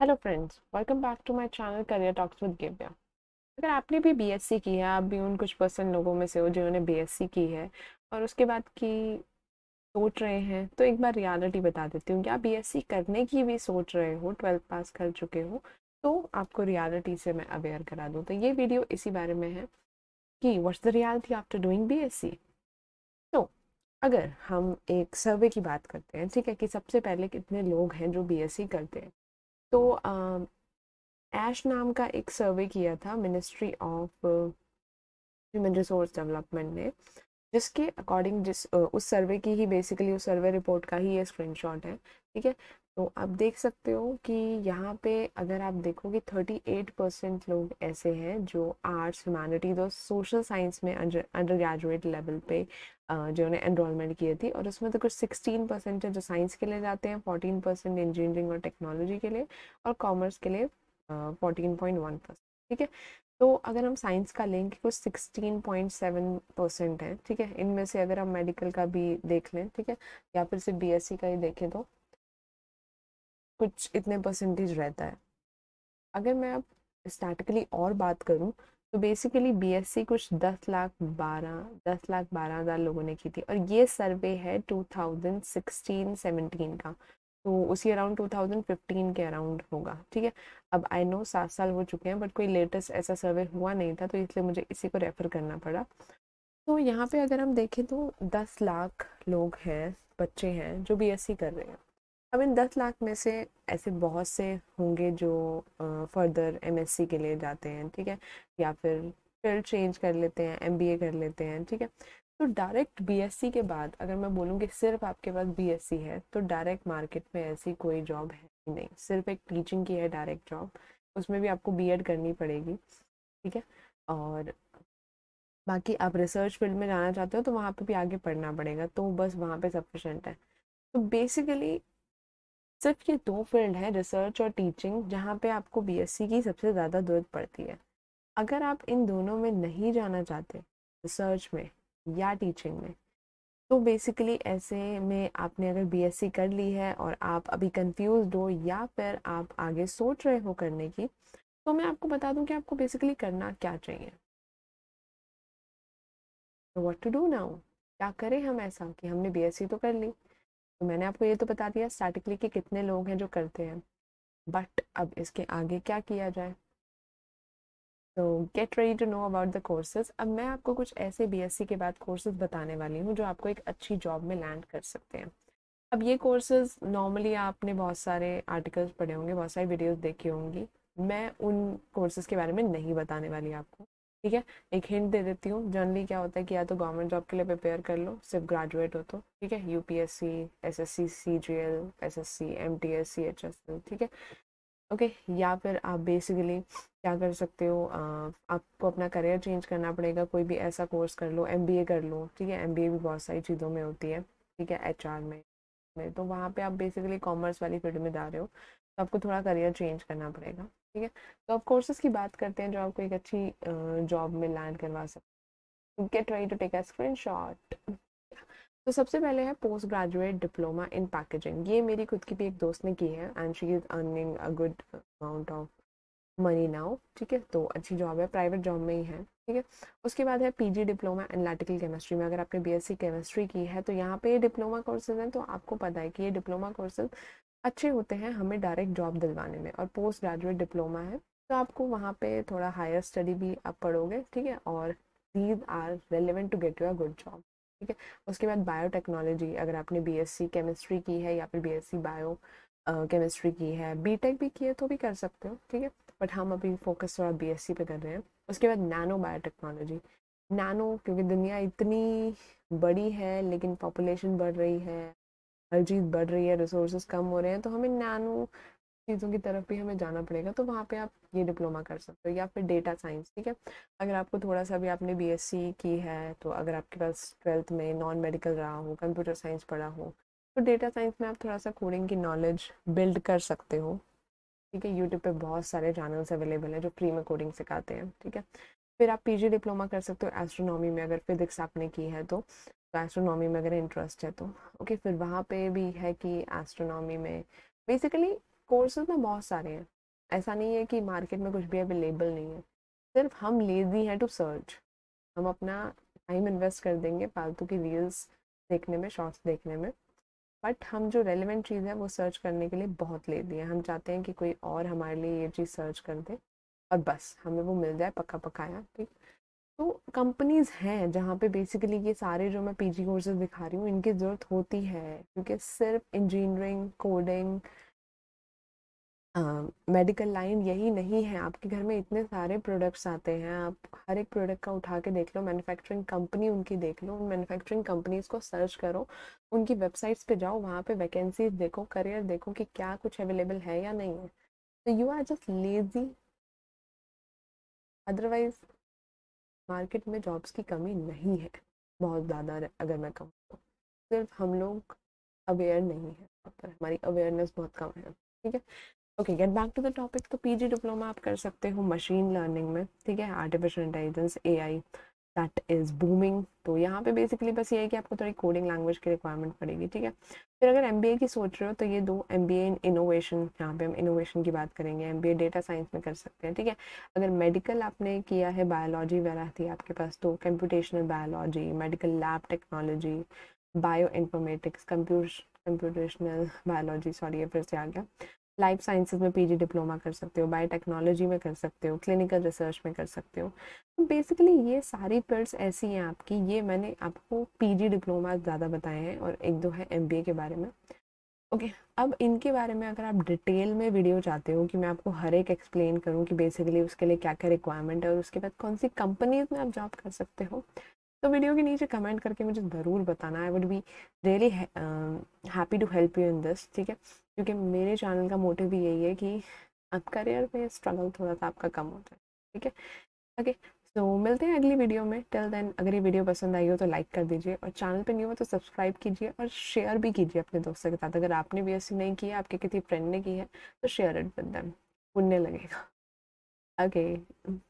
Hello friends, welcome back to my channel career talks with Divya. अगर आपने भी BSc की है, आप भी उन कुछ परसेंट लोगों में से हो जिन्होंने बीएससी की है और उसके बाद की सोच रहे हैं, तो एक बार रियलिटी बता देती हूँ। या बीएससी करने की भी सोच रहे हो, 12th पास कर चुके हो, तो आपको रियलिटी से मैं अवेयर करा दूँ। तो ये वीडियो इसी बारे में है कि what's the reality after doing BSc. तो अगर हम एक सर्वे की बात करते हैं, ठीक है, कि सबसे पहले कितने लोग हैं जो बीएससी करते हैं, तो ऐश नाम का एक सर्वे किया था ministry of human resource development ने, जिसके अकॉर्डिंग उस सर्वे की ही बेसिकली उस सर्वे रिपोर्ट का ही ये स्क्रीनशॉट है। ठीक है, तो आप देख सकते हो कि यहाँ पे अगर आप देखोगे 38% लोग ऐसे हैं जो आर्ट्स, ह्यूमैनिटीज और सोशल साइंस में अंडर ग्रेजुएट लेवल पे जिन्होंने एनरोलमेंट की थी। और उसमें तो कुछ 16% है जो साइंस के लिए जाते हैं, 14% इंजीनियरिंग और टेक्नोलॉजी के लिए, और कॉमर्स के लिए 14.1%। ठीक है, तो अगर हम साइंस का लेंगे कुछ 16.7% है। ठीक है, इनमें से अगर हम मेडिकल का भी देख लें, ठीक है, या फिर सिर्फ बीएससी का ही देखें, तो कुछ इतने परसेंटेज रहता है। अगर मैं अब स्टैटिकली और बात करूं, तो बेसिकली बीएससी कुछ 10 लाख 12 हज़ार लोगों ने की थी, और ये सर्वे है 2016-17 का। तो उसी अराउंड 2015 के अराउंड होगा। ठीक है, अब आई नो 7 साल हो चुके हैं, बट कोई लेटेस्ट ऐसा सर्वे हुआ नहीं था, तो इसलिए मुझे इसी को रेफर करना पड़ा। तो यहाँ पे अगर हम देखें तो 10 लाख लोग हैं, बच्चे हैं जो बीएससी कर रहे हैं। अब इन 10 लाख में से ऐसे बहुत से होंगे जो फर्दर एमएससी के लिए जाते हैं, ठीक है, या फिर फील्ड चेंज कर लेते हैं, एमबीए कर लेते हैं। ठीक है, तो डायरेक्ट बीएससी के बाद अगर मैं बोलूँ कि सिर्फ आपके पास बीएससी है, तो डायरेक्ट मार्केट में ऐसी कोई जॉब है ही नहीं। सिर्फ एक टीचिंग की है डायरेक्ट जॉब, उसमें भी आपको बीएड करनी पड़ेगी। ठीक है, और बाकी आप रिसर्च फील्ड में जाना चाहते हो तो वहाँ पे भी आगे पढ़ना पड़ेगा, तो बस वहाँ पे सफिशेंट है। तो बेसिकली सिर्फ ये दो फील्ड है, रिसर्च और टीचिंग, जहाँ पे आपको बीएससी की सबसे ज़्यादा जरूरत पड़ती है। अगर आप इन दोनों में नहीं जाना चाहते, रिसर्च में या टीचिंग में, तो बेसिकली ऐसे में आपने अगर बीएससी कर ली है और आप अभी कंफ्यूज हो या फिर आप आगे सोच रहे हो करने की, तो मैं आपको बता दूं कि आपको बेसिकली करना क्या चाहिए। तो व्हाट टू डू नाउ, क्या करें हम ऐसा कि हमने बीएससी तो कर ली, तो मैंने आपको ये तो बता दिया स्टैटिकली कि कितने लोग हैं जो करते हैं, बट अब इसके आगे क्या किया जाए। तो get ready to know about the courses. अब मैं आपको कुछ ऐसे बीएससी के बाद कोर्सेज बताने वाली हूँ जो आपको एक अच्छी जॉब में लैंड कर सकते हैं। अब ये कोर्सेज नॉर्मली आपने बहुत सारे आर्टिकल्स पढ़े होंगे, बहुत सारी वीडियोस देखी होंगी। मैं उन कोर्सेज के बारे में नहीं बताने वाली आपको। ठीक है, एक हिंट दे देती हूँ। जनरली क्या होता है कि या तो गवर्नमेंट जॉब के लिए प्रिपेयर कर लो, सिर्फ ग्रेजुएट हो तो, ठीक है, UPSC, SSC, CGL, SSC, MTS, CHSL, ठीक है, ओके। या फिर आप बेसिकली क्या कर सकते हो, आपको अपना करियर चेंज करना पड़ेगा, कोई भी ऐसा कोर्स कर लो, एमबीए कर लो। ठीक है, एमबीए भी बहुत सारी चीज़ों में होती है, ठीक है, एचआर में तो वहाँ पे आप बेसिकली कॉमर्स वाली फील्ड में जा रहे हो, तो आपको थोड़ा करियर चेंज करना पड़ेगा। ठीक है, तो आप कोर्सेज की बात करते हैं जो आपको एक अच्छी जॉब में लैंड करवा सकते हैं। Get ready to take a screenshot. तो सबसे पहले है post graduate diploma in packaging. ये मेरी खुद की भी एक दोस्त ने की है and she is earning a good amount of money now. ठीक है, तो अच्छी जॉब है, प्राइवेट जॉब में ही है। ठीक है, उसके बाद है पीजी डिप्लोमा एनालिटिकल केमिस्ट्री में। अगर आपने बीएससी केमिस्ट्री की है तो यहाँ पे ये डिप्लोमा कोर्सेज हैं, तो आपको पता है कि ये डिप्लोमा कोर्सेज अच्छे होते हैं हमें डायरेक्ट जॉब दिलवाने में। और पोस्ट ग्रेजुएट डिप्लोमा है तो आपको वहाँ पे थोड़ा हायर स्टडी भी आप पढ़ोगे। ठीक है, और these are relevant to get you a good job. ठीक है, उसके बाद बायोटेक्नोलॉजी, अगर आपने बीएससी केमिस्ट्री की है या फिर बीएससी बायो केमिस्ट्री की है, बीटेक भी की है तो भी कर सकते हो। ठीक है, बट हम अभी फोकस थोड़ा बीएससी पे कर रहे हैं। उसके बाद नैनो बायोटेक्नोलॉजी। नैनो, क्योंकि दुनिया इतनी बड़ी है लेकिन पॉपुलेशन बढ़ रही है, हर चीज़ बढ़ रही है, रिसोर्सेज कम हो रहे हैं, तो हमें नैनो चीज़ों की तरफ भी हमें जाना पड़ेगा, तो वहाँ पे आप ये डिप्लोमा कर सकते हो। या फिर डेटा साइंस। ठीक है, अगर आपको थोड़ा सा भी आपने बीएससी की है, तो अगर आपके पास 12th में नॉन मेडिकल रहा हो, कंप्यूटर साइंस पढ़ा हो, तो डेटा साइंस में आप थोड़ा सा कोडिंग की नॉलेज बिल्ड कर सकते हो। ठीक है, यूट्यूब पे बहुत सारे चैनल्स अवेलेबल हैं जो फ्री में कोडिंग सिखाते हैं। ठीक है, फिर आप पीजी डिप्लोमा कर सकते हो एस्ट्रोनॉमी में, अगर फिजिक्स आपने की है तो एस्ट्रोनॉमी में अगर इंटरेस्ट है तो। ओके, फिर वहाँ पे भी है कि एस्ट्रोनॉमी में बेसिकली कोर्सेज ना बहुत सारे हैं, ऐसा नहीं है कि मार्केट में कुछ भी अवेलेबल नहीं है, सिर्फ हम लेजी हैं टू सर्च। हम अपना टाइम इन्वेस्ट कर देंगे फालतू की रील्स देखने में, शॉर्ट्स देखने में, बट हम जो रेलेवेंट चीज़ है वो सर्च करने के लिए बहुत लेजी हैं। हम चाहते हैं कि कोई और हमारे लिए ये चीज़ सर्च कर दे और बस हमें वो मिल जाए पक्का पकाया, ठीक। तो कंपनीज हैं जहाँ पे बेसिकली ये सारे जो मैं पीजी कोर्सेज दिखा रही हूँ इनकी ज़रूरत होती है, क्योंकि सिर्फ इंजीनियरिंग, कोडिंग, मेडिकल लाइन यही नहीं है। आपके घर में इतने सारे प्रोडक्ट्स आते हैं, आप हर एक प्रोडक्ट का उठा के देख लो, मैन्युफैक्चरिंग कंपनी उनकी देख लो, उन मैन्युफैक्चरिंग कंपनीज को सर्च करो, उनकी वेबसाइट्स पे जाओ, वहाँ पे वैकेंसीज देखो, करियर देखो कि क्या कुछ अवेलेबल है या नहीं है। तो you are just lazy, otherwise market में जॉब्स की कमी नहीं है बहुत ज़्यादा, अगर मैं कहूँ तो सिर्फ हम लोग अवेयर नहीं है, पर हमारी अवेयरनेस बहुत कम है, ठीक है। Okay, get back to the topic. तो पीजी डिप्लोमा आप कर सकते हो मशीन लर्निंग में, ठीक है, artificial intelligence, AI that is booming. तो यहाँ पे बेसिकली बस ये है कि आपको थोड़ी कोडिंग लैंग्वेज की रिक्वायरमेंट पड़ेगी, ठीक है। फिर अगर एमबीए की सोच रहे हो तो ये दो, एमबीए इन इनोवेशन, यहाँ पे हम इनोवेशन की बात करेंगे, एमबीए डेटा साइंस में कर सकते हैं, ठीक है। अगर मेडिकल आपने किया है, बायोलॉजी वगैरह थी आपके पास, तो computational biology, medical lab technology, bio informatics, computational biology, sorry ये फिर से आ गया, लाइफ साइंसेज में पीजी डिप्लोमा कर सकते हो, बायोटेक्नोलॉजी में कर सकते हो, क्लिनिकल रिसर्च में कर सकते हो। तो बेसिकली ये सारी फील्ड्स ऐसी हैं आपकी, ये मैंने आपको पीजी डिप्लोमा ज़्यादा बताए हैं और एक दो है एमबीए के बारे में। ओके, अब इनके बारे में अगर आप डिटेल में वीडियो चाहते हो कि मैं आपको हर एक एक्सप्लेन करूँ कि बेसिकली उसके लिए क्या क्या रिक्वायरमेंट है और उसके बाद कौन सी कंपनीज में आप जॉब कर सकते हो, तो वीडियो के नीचे कमेंट करके मुझे ज़रूर बताना। I would be really happy to help you in this, ठीक है, क्योंकि मेरे चैनल का मोटिव भी यही है कि आप करियर में स्ट्रगल थोड़ा सा आपका कम हो जाए, ठीक है। ओके, तो मिलते हैं अगली वीडियो में। टिल देन अगर ये वीडियो पसंद आई हो तो लाइक कर दीजिए, और चैनल पे न्यू हो तो सब्सक्राइब कीजिए और शेयर भी कीजिए अपने दोस्तों के साथ। अगर आपने बीएससी नहीं की है, आपके किसी फ्रेंड ने की है, तो शेयर इट विद देम, पुण्य लगेगा। ओके।